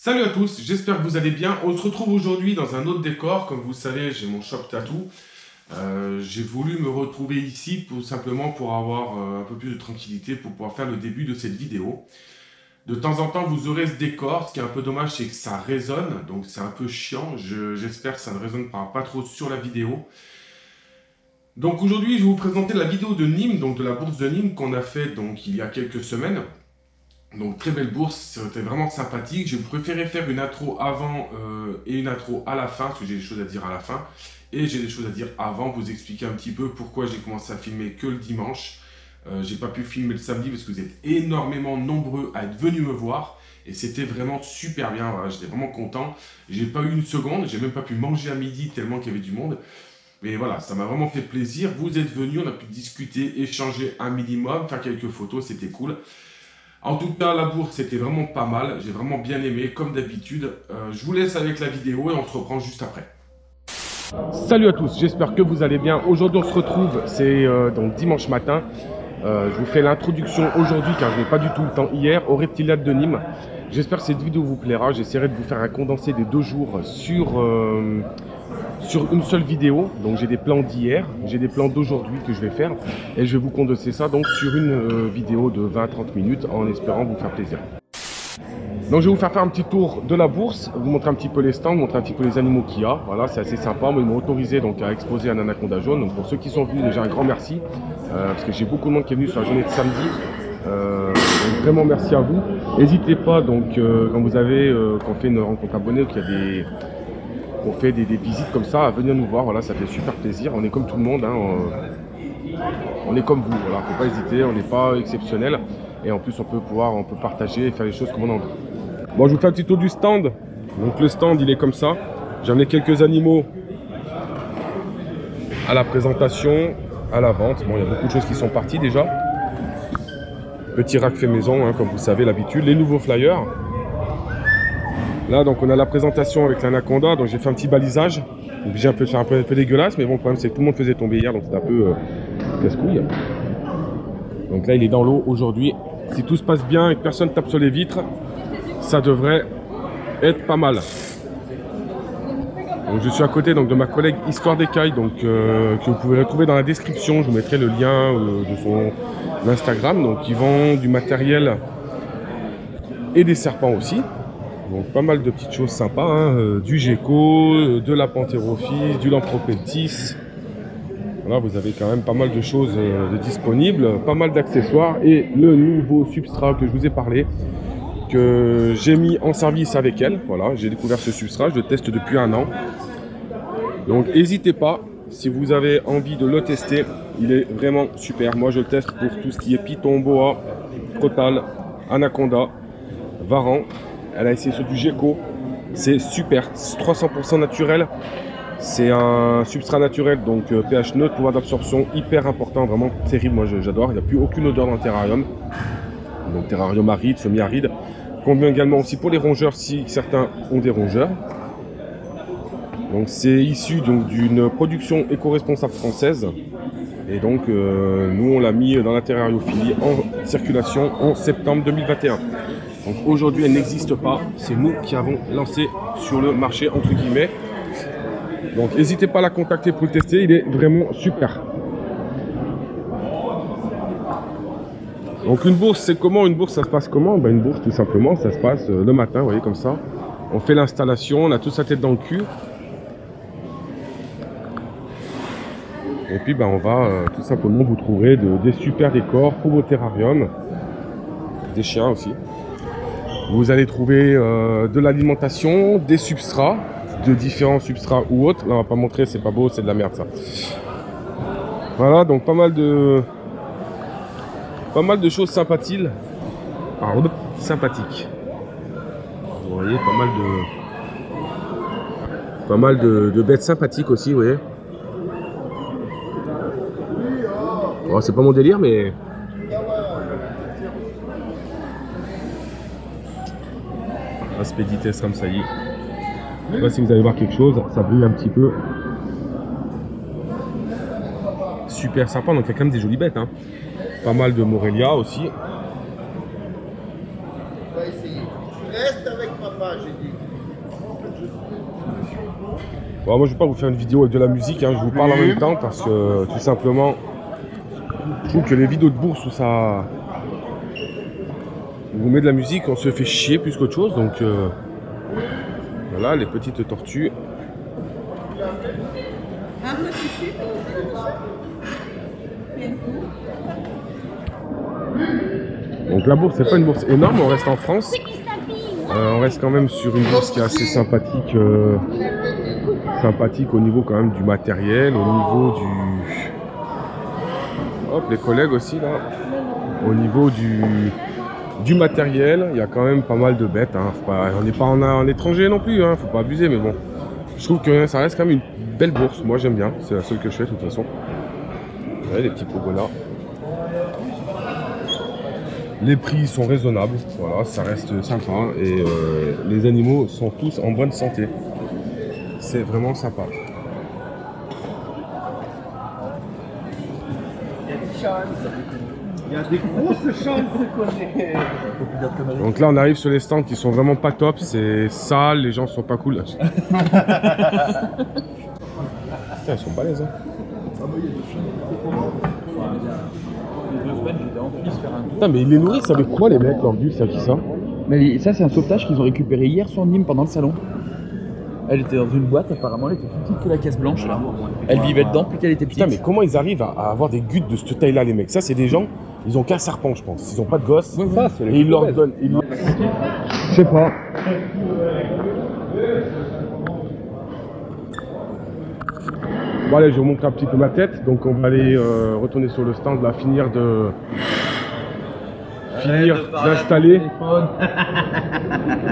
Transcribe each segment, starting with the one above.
Salut à tous, j'espère que vous allez bien. On se retrouve aujourd'hui dans un autre décor. Comme vous le savez, j'ai mon shop tattoo. J'ai voulu me retrouver ici simplement pour avoir un peu plus de tranquillité pour pouvoir faire le début de cette vidéo. De temps en temps, vous aurez ce décor. Ce qui est un peu dommage, c'est que ça résonne. Donc c'est un peu chiant. J'espère que ça ne résonne pas trop sur la vidéo. Donc aujourd'hui, je vais vous présenter la vidéo de Nîmes, donc de la bourse de Nîmes qu'on a fait donc, il y a quelques semaines. Donc très belle bourse, c'était vraiment sympathique. J'ai préféré faire une intro avant et une intro à la fin, parce que j'ai des choses à dire à la fin. Et j'ai des choses à dire avant, vous expliquer un petit peu pourquoi j'ai commencé à filmer que le dimanche. J'ai pas pu filmer le samedi parce que vous êtes énormément nombreux à être venus me voir. Et c'était vraiment super bien, voilà, j'étais vraiment content. J'ai pas eu une seconde, j'ai même pas pu manger à midi tellement qu'il y avait du monde. Mais voilà, ça m'a vraiment fait plaisir. Vous êtes venus, on a pu discuter, échanger un minimum, faire quelques photos, c'était cool. En tout cas, la bourse, c'était vraiment pas mal. J'ai vraiment bien aimé, comme d'habitude. Je vous laisse avec la vidéo et on se reprend juste après. Salut à tous, j'espère que vous allez bien. Aujourd'hui, on se retrouve, c'est donc dimanche matin. Je vous fais l'introduction aujourd'hui, car je n'ai pas du tout le temps hier, au Reptiliade de Nîmes. J'espère que cette vidéo vous plaira. J'essaierai de vous faire un condensé des 2 jours sur une seule vidéo. Donc j'ai des plans d'hier, j'ai des plans d'aujourd'hui que je vais faire et je vais vous condenser ça donc sur une vidéo de 20-30 minutes en espérant vous faire plaisir. Donc je vais vous faire un petit tour de la bourse, vous montrer un petit peu les stands, montrer un petit peu les animaux qu'il y a. Voilà, c'est assez sympa. Moi, ils m'ont autorisé donc à exposer un anaconda jaune. Donc pour ceux qui sont venus, déjà un grand merci parce que j'ai beaucoup de monde qui est venu sur la journée de samedi. Donc vraiment merci à vous. N'hésitez pas donc quand vous avez qu'on fait une rencontre abonnée, qu'il y a des on fait des visites comme ça, à venir nous voir, voilà, ça fait super plaisir. On est comme tout le monde, hein, on est comme vous, voilà, faut pas hésiter, on n'est pas exceptionnel. Et en plus, on peut partager et faire les choses comme on a envie. Bon, je vous fais un petit tour du stand. Donc le stand, il est comme ça. J'ai amené quelques animaux à la présentation, à la vente. Bon, il y a beaucoup de choses qui sont parties déjà. Petit rack fait maison, hein, comme vous savez l'habitude. Les nouveaux flyers. Là, donc on a la présentation avec l'anaconda, donc j'ai fait un petit balisage. J'ai un peu dégueulasse, mais bon, le problème c'est que tout le monde faisait tomber hier, donc c'est un peu casse-couille. Donc là, il est dans l'eau aujourd'hui. Si tout se passe bien et que personne tape sur les vitres, ça devrait être pas mal. Donc je suis à côté donc, de ma collègue Histoire d'Écaille, donc que vous pouvez retrouver dans la description. Je vous mettrai le lien de son Instagram. Donc ils vendent du matériel et des serpents aussi. Donc pas mal de petites choses sympas, hein, du gecko, de la panthérophis, du lampropeltis. Voilà, vous avez quand même pas mal de choses disponibles, pas mal d'accessoires et le nouveau substrat que je vous ai parlé, que j'ai mis en service avec elle. Voilà, j'ai découvert ce substrat, je le teste depuis 1 an. Donc n'hésitez pas, si vous avez envie de le tester, il est vraiment super. Moi je le teste pour tout ce qui est python, boa, crotal, anaconda, varan. Elle a essayé sur du gecko, c'est super, 300% naturel, c'est un substrat naturel, donc pH neutre, pouvoir d'absorption hyper important, vraiment terrible, moi j'adore, il n'y a plus aucune odeur dans le terrarium, donc terrarium aride, semi-aride, convient également aussi pour les rongeurs si certains ont des rongeurs. Donc c'est issu d'une production éco-responsable française, et donc nous on l'a mis dans la terrariophilie en circulation en septembre 2021. Donc aujourd'hui, elle n'existe pas. C'est nous qui avons lancé sur le marché, entre guillemets. Donc n'hésitez pas à la contacter pour le tester. Il est vraiment super. Donc une bourse, c'est comment? Une bourse, ça se passe comment? Ben, une bourse, tout simplement, ça se passe le matin, vous voyez, comme ça. On fait l'installation, on a tous sa tête dans le cul. Et puis, ben, on va tout simplement vous trouver des super décors pour vos terrariums. Des chiens aussi. Vous allez trouver de l'alimentation, des substrats, de différents substrats ou autres. Là, on va pas montrer, c'est pas beau, c'est de la merde ça. Voilà, donc pas mal de choses sympathiques. Vous voyez, pas mal de bêtes sympathiques aussi, vous voyez. Bon, c'est pas mon délire, mais Aspedites ramsayi. Je sais pas si vous allez voir quelque chose, ça brille un petit peu. Super sympa, donc il y a quand même des jolies bêtes, hein. Pas mal de Morelia aussi. Reste avec papa. Bon, moi je vais pas vous faire une vidéo avec de la musique, hein. Je vous parle en même temps parce que tout simplement je trouve que les vidéos de bourse où ça on vous met de la musique, on se fait chier plus qu'autre chose. Donc voilà les petites tortues. Donc la bourse c'est pas une bourse énorme, on reste en France. On reste quand même sur une bourse qui est assez sympathique, sympathique au niveau quand même du matériel, au niveau du... Hop, les collègues aussi là. Au niveau du matériel, il y a quand même pas mal de bêtes. Hein. On n'est pas en étranger non plus, hein. Faut pas abuser, mais bon. Je trouve que ça reste quand même une belle bourse. Moi j'aime bien, c'est la seule que je fais de toute façon. Vous voyez les petits pogolas. Les prix sont raisonnables, voilà, ça reste sympa et les animaux sont tous en bonne santé. C'est vraiment sympa. Il y a des grosses chances qu'on ait. Donc là on arrive sur les stands qui sont vraiment pas top, c'est sale, les gens sont pas cool. Putain, ils sont balèzes hein. Putain, mais ils les nourrissent avec quoi les mecs, leur bulle, c'est qui ça? Mais ça c'est un sauvetage qu'ils ont récupéré hier sur Nîmes pendant le salon. Elle était dans une boîte, apparemment elle était plus petite que la caisse blanche là. Elle vivait dedans plus qu'elle était petite. Putain mais comment ils arrivent à avoir des gutes de cette taille là les mecs? Ça c'est des gens, ils ont qu'un serpent je pense, ils ont pas de gosses. Ouais, ça, et ils leur donnent... Je sais pas. Bon allez je vous montre un petit peu ma tête, donc on va aller retourner sur le stand là, finir d'installer.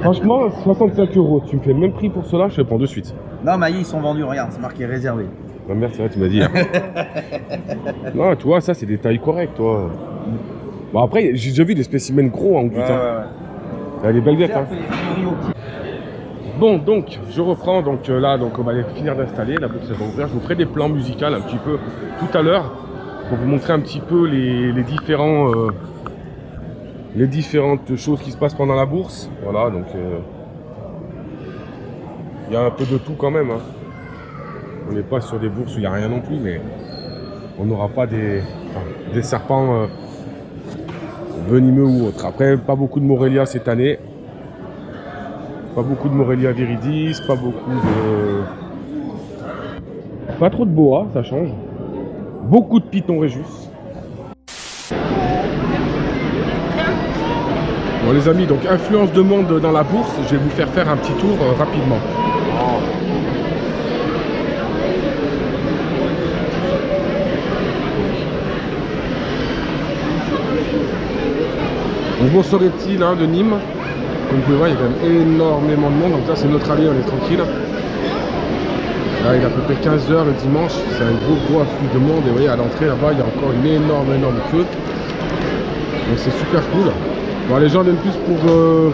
Franchement 65 €, tu me fais le même prix pour cela, je te prends de suite. Non, Maï, ils sont vendus, regarde, c'est marqué réservé. Ma mère, c'est vrai, tu m'as dit. Hein. Non, tu vois, ça c'est des tailles correctes, toi. Bon après, j'ai déjà vu des spécimens gros en goutte. Elle est belle bête, hein. Bon, donc, je reprends. Donc là, donc, on va aller finir d'installer. La bourse va ouvrir. Je vous ferai des plans musicaux un petit peu tout à l'heure pour vous montrer un petit peu les différentes choses qui se passent pendant la bourse. Voilà, donc il y a un peu de tout quand même. Hein. On n'est pas sur des bourses où il n'y a rien non plus, mais on n'aura pas des serpents venimeux ou autres. Après, pas beaucoup de Morelia cette année. Pas beaucoup de Morelia viridis, pas beaucoup de... Pas trop de boa, ça change. Beaucoup de Python Régus. Bon les amis, donc influence de monde dans la bourse, je vais vous faire un petit tour rapidement. Donc bon sur reptile hein, de Nîmes, comme vous pouvez voir il y a quand même énormément de monde, donc là c'est notre allée, on est tranquille. Là il est à peu près 15 h le dimanche, c'est un gros afflux de monde et vous voyez à l'entrée là-bas il y a encore une énorme queue. Donc c'est super cool. Bon, les gens viennent plus pour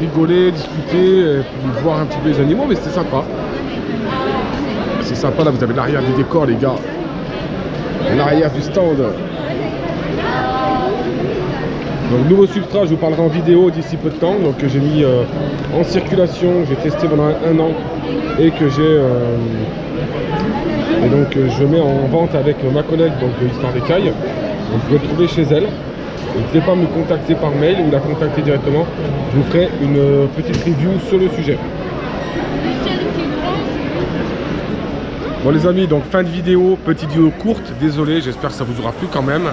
rigoler, discuter, et puis voir un petit peu les animaux, mais c'est sympa. C'est sympa, là vous avez l'arrière du décor les gars. L'arrière du stand. Donc nouveau substrat, je vous parlerai en vidéo d'ici peu de temps, donc que j'ai mis en circulation, j'ai testé pendant un an et que j'ai et donc je mets en vente avec ma collègue donc de Histoire d'Écaille. Vous pouvez le trouver chez elle. N'hésitez pas à me contacter par mail ou la contacter directement. Je vous ferai une petite review sur le sujet. Bon les amis, donc fin de vidéo, petite vidéo courte, désolé, j'espère que ça vous aura plu quand même.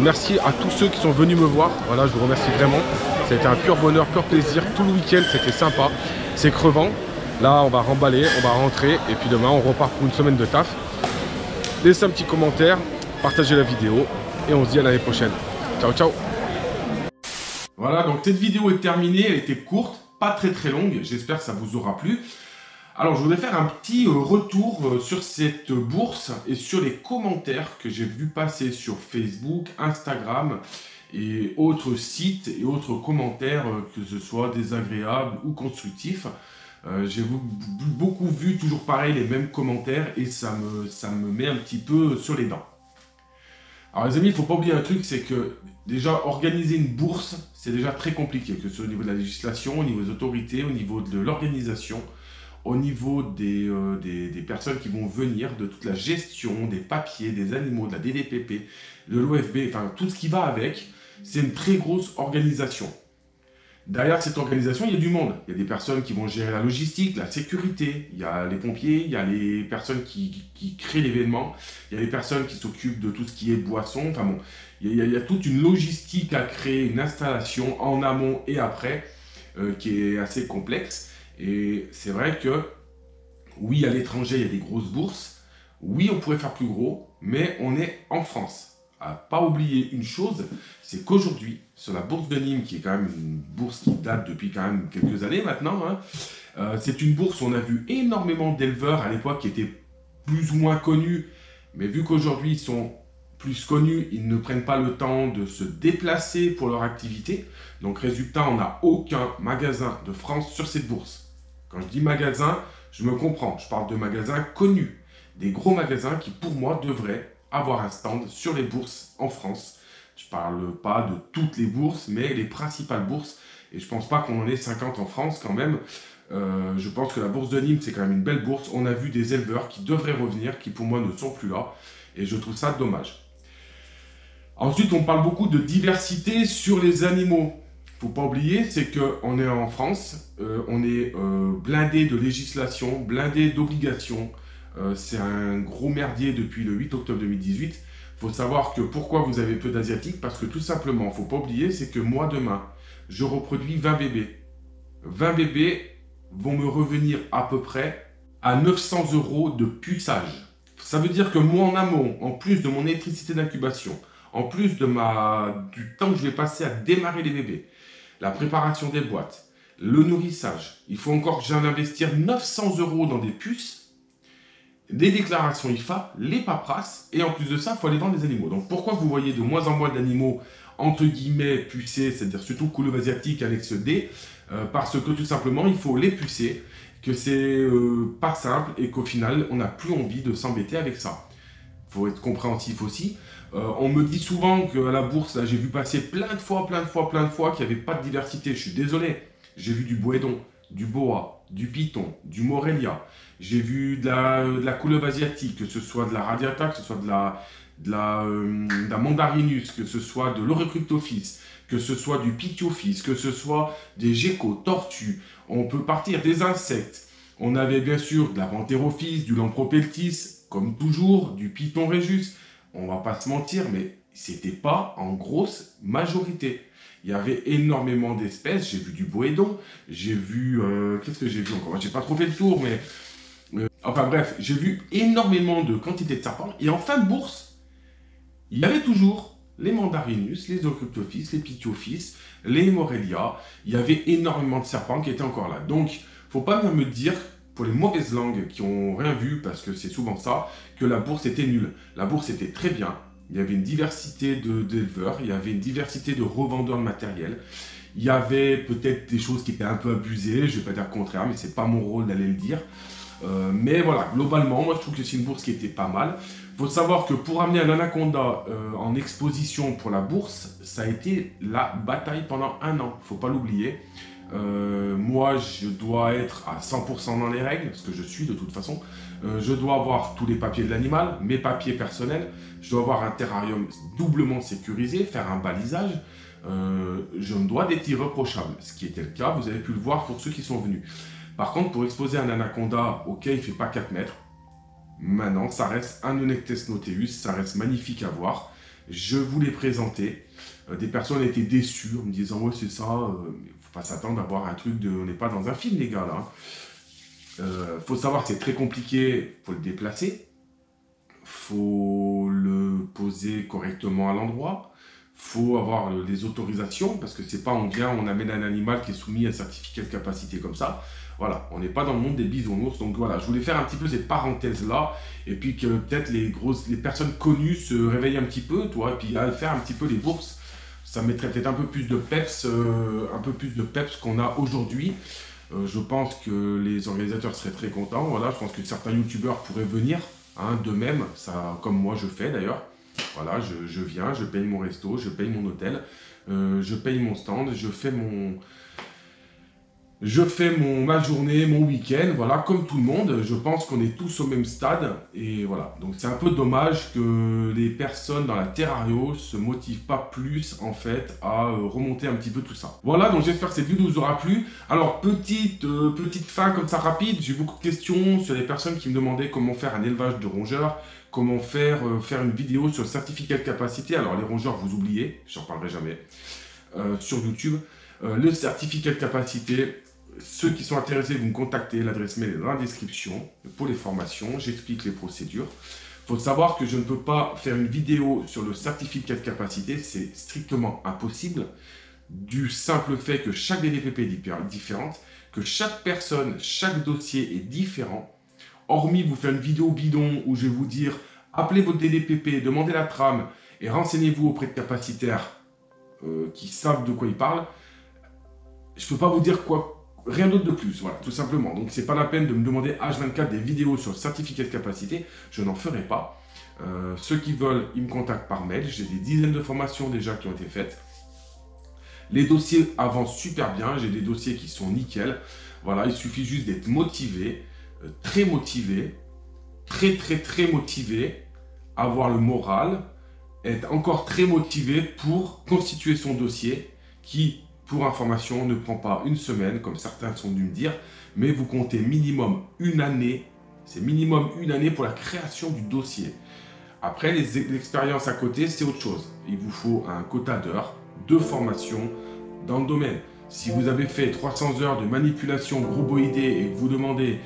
Merci à tous ceux qui sont venus me voir, voilà, je vous remercie vraiment. Ça a été un pur bonheur, pur plaisir, tout le week-end c'était sympa, c'est crevant. Là on va remballer, on va rentrer et puis demain on repart pour une semaine de taf. Laissez un petit commentaire, partagez la vidéo et on se dit à l'année prochaine. Ciao ciao. Voilà, donc cette vidéo est terminée, elle était courte, pas très longue, j'espère que ça vous aura plu. Alors je voulais faire un petit retour sur cette bourse et sur les commentaires que j'ai vu passer sur Facebook, Instagram et autres sites et autres commentaires, que ce soit désagréables ou constructifs. J'ai beaucoup vu toujours pareil les mêmes commentaires et ça me met un petit peu sur les dents. Alors les amis, il ne faut pas oublier un truc, c'est que déjà organiser une bourse, c'est déjà très compliqué, que ce soit au niveau de la législation, au niveau des autorités, au niveau de l'organisation, au niveau des personnes qui vont venir, de toute la gestion, des papiers, des animaux, de la DDPP, de l'OFB, enfin tout ce qui va avec, c'est une très grosse organisation. Derrière cette organisation, il y a du monde. Il y a des personnes qui vont gérer la logistique, la sécurité. Il y a les pompiers, il y a les personnes qui créent l'événement. Il y a les personnes qui s'occupent de tout ce qui est boisson. Enfin bon, il y a toute une logistique à créer, une installation en amont et après, qui est assez complexe. Et c'est vrai que, oui, à l'étranger, il y a des grosses bourses. Oui, on pourrait faire plus gros, mais on est en France. À pas oublier une chose, c'est qu'aujourd'hui, sur la bourse de Nîmes, qui est quand même une bourse qui date depuis quand même quelques années maintenant, hein, c'est une bourse où on a vu énormément d'éleveurs à l'époque qui étaient plus ou moins connus, mais vu qu'aujourd'hui ils sont plus connus, ils ne prennent pas le temps de se déplacer pour leur activité. Donc résultat, on n'a aucun magasin de France sur cette bourse. Quand je dis magasin, je me comprends, je parle de magasins connus, des gros magasins qui pour moi devraient avoir un stand sur les bourses en France. Je ne parle pas de toutes les bourses, mais les principales bourses. Et je ne pense pas qu'on en ait 50 en France quand même. Je pense que la bourse de Nîmes, c'est quand même une belle bourse. On a vu des éleveurs qui devraient revenir, qui pour moi ne sont plus là. Et je trouve ça dommage. Ensuite, on parle beaucoup de diversité sur les animaux. Il ne faut pas oublier, c'est qu'on est en France, on est blindé de législation, blindé d'obligations. C'est un gros merdier depuis le 8 octobre 2018. Il faut savoir que pourquoi vous avez peu d'asiatiques, parce que tout simplement, il ne faut pas oublier, c'est que moi demain, je reproduis 20 bébés. 20 bébés vont me revenir à peu près à 900 € de puçage. Ça veut dire que moi en amont, en plus de mon électricité d'incubation, en plus du temps que je vais passer à démarrer les bébés, la préparation des boîtes, le nourrissage, il faut encore que j'en investir 900 € dans des puces, les déclarations IFA, les paperasses, et en plus de ça, il faut aller vendre des animaux. Donc pourquoi vous voyez de moins en moins d'animaux, entre guillemets, pucés, c'est-à-dire surtout couleuvres asiatiques annexe D, parce que tout simplement, il faut les pucer, que c'est pas simple, et qu'au final, on n'a plus envie de s'embêter avec ça. Il faut être compréhensif aussi. On me dit souvent qu'à la bourse, j'ai vu passer plein de fois qu'il n'y avait pas de diversité. Je suis désolé, j'ai vu du boédon, du boa, du python, du morélia. J'ai vu de la couleuvre asiatique, que ce soit de la radiata, que ce soit de la mandarinus, que ce soit de l'Orecryptophis, que ce soit du Pythiophis, que ce soit des geckos, tortues. On peut partir des insectes. On avait bien sûr de la Pantherophis, du Lampropeltis, comme toujours, du Python Regius. On va pas se mentir, mais c'était pas en grosse majorité. Il y avait énormément d'espèces. J'ai vu du boédon, j'ai vu... qu'est-ce que j'ai vu encore? J'ai pas trop fait le tour, mais... enfin bref, j'ai vu énormément de quantités de serpents. Et en fin de bourse, il y avait toujours les mandarinus, les Orecryptophis, les Pythiophis, les morélia. Il y avait énormément de serpents qui étaient encore là. Donc, faut pas venir me dire, pour les mauvaises langues qui ont rien vu, parce que c'est souvent ça, que la bourse était nulle. La bourse était très bien. Il y avait une diversité d'éleveurs, il y avait une diversité de revendeurs de matériel. Il y avait peut-être des choses qui étaient un peu abusées, je ne vais pas dire le contraire, mais ce n'est pas mon rôle d'aller le dire. Mais voilà, globalement, moi je trouve que c'est une bourse qui était pas mal. Il faut savoir que pour amener un anaconda en exposition pour la bourse, ça a été la bataille pendant 1 an, il ne faut pas l'oublier. Moi, je dois être à 100% dans les règles, ce que je suis de toute façon. Je dois avoir tous les papiers de l'animal, mes papiers personnels. Je dois avoir un terrarium doublement sécurisé, faire un balisage. Je me dois d'être irréprochable, ce qui était le cas. Vous avez pu le voir pour ceux qui sont venus. Par contre, pour exposer un anaconda, ok, il ne fait pas 4 mètres. Maintenant, ça reste un Onectes nauteus, ça reste magnifique à voir. Je vous l'ai présenté. Des personnes étaient déçues en me disant « Ouais, c'est ça, faut pas s'attendre à voir un truc de... On n'est pas dans un film, les gars, là. » faut savoir que c'est très compliqué, faut le déplacer. Faut le poser correctement à l'endroit. Faut avoir les autorisations, parce que c'est pas on vient, on amène un animal qui est soumis à un certificat de capacité comme ça. Voilà, on n'est pas dans le monde des bisounours, donc voilà, je voulais faire un petit peu cette parenthèse-là, et puis que peut-être les personnes connues se réveillent un petit peu, toi, et puis à faire un petit peu les bourses. Ça mettrait peut-être un peu plus de peps, qu'on a aujourd'hui. Je pense que les organisateurs seraient très contents. Voilà, je pense que certains youtubeurs pourraient venir, hein, d'eux-mêmes, ça, comme moi je fais d'ailleurs. Voilà, je viens, je paye mon resto, je paye mon hôtel, je paye mon stand, je fais ma journée, mon week-end, voilà, comme tout le monde. Je pense qu'on est tous au même stade. Et voilà, donc c'est un peu dommage que les personnes dans la Terrario se motivent pas plus, en fait, à remonter un petit peu tout ça. Voilà, donc j'espère que cette vidéo vous aura plu. Alors, petite fin comme ça rapide, j'ai eu beaucoup de questions sur les personnes qui me demandaient comment faire un élevage de rongeurs, comment faire une vidéo sur le certificat de capacité. Alors, les rongeurs, vous oubliez, j'en parlerai jamais, sur YouTube. Le certificat de capacité, ceux qui sont intéressés, vous me contactez, l'adresse mail est dans la description pour les formations, j'explique les procédures. Il faut savoir que je ne peux pas faire une vidéo sur le certificat de capacité, c'est strictement impossible, du simple fait que chaque DDPP est différente, que chaque personne, chaque dossier est différent. Hormis vous faire une vidéo bidon où je vais vous dire, appelez votre DDPP, demandez la trame et renseignez-vous auprès de capacitaires qui savent de quoi ils parlent, je ne peux pas vous dire quoi. Rien d'autre de plus, voilà, tout simplement. Donc, c'est pas la peine de me demander H24 des vidéos sur le certificat de capacité. Je n'en ferai pas. Ceux qui veulent, ils me contactent par mail. J'ai des dizaines de formations déjà qui ont été faites. Les dossiers avancent super bien. J'ai des dossiers qui sont nickel. Voilà, il suffit juste d'être motivé, très motivé, très motivé, avoir le moral, être encore très motivé pour constituer son dossier qui, pour information, ne prend pas une semaine, comme certains sont venus me dire, mais vous comptez minimum une année. C'est minimum une année pour la création du dossier. Après, l'expérience à côté, c'est autre chose. Il vous faut un quota d'heures de formation dans le domaine. Si vous avez fait 300 heures de manipulation groupoïdée et que vous demandez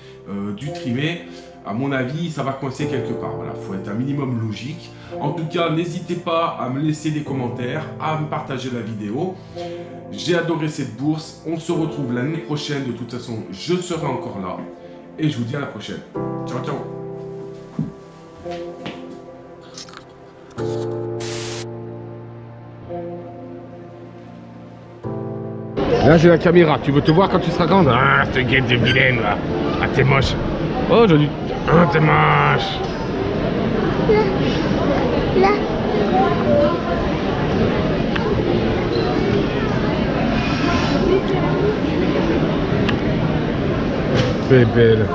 du trimé, à mon avis, ça va coincer quelque part. Voilà, il faut être un minimum logique. En tout cas, n'hésitez pas à me laisser des commentaires, à me partager la vidéo. J'ai adoré cette bourse. On se retrouve l'année prochaine. De toute façon, je serai encore là. Et je vous dis à la prochaine. Ciao, ciao. Là, j'ai la caméra. Tu veux te voir quand tu seras grande? Ah, cette guette de vilaine, là. Ah, t'es moche. Oh, joli. Ah, t'es moche. Là. Belle.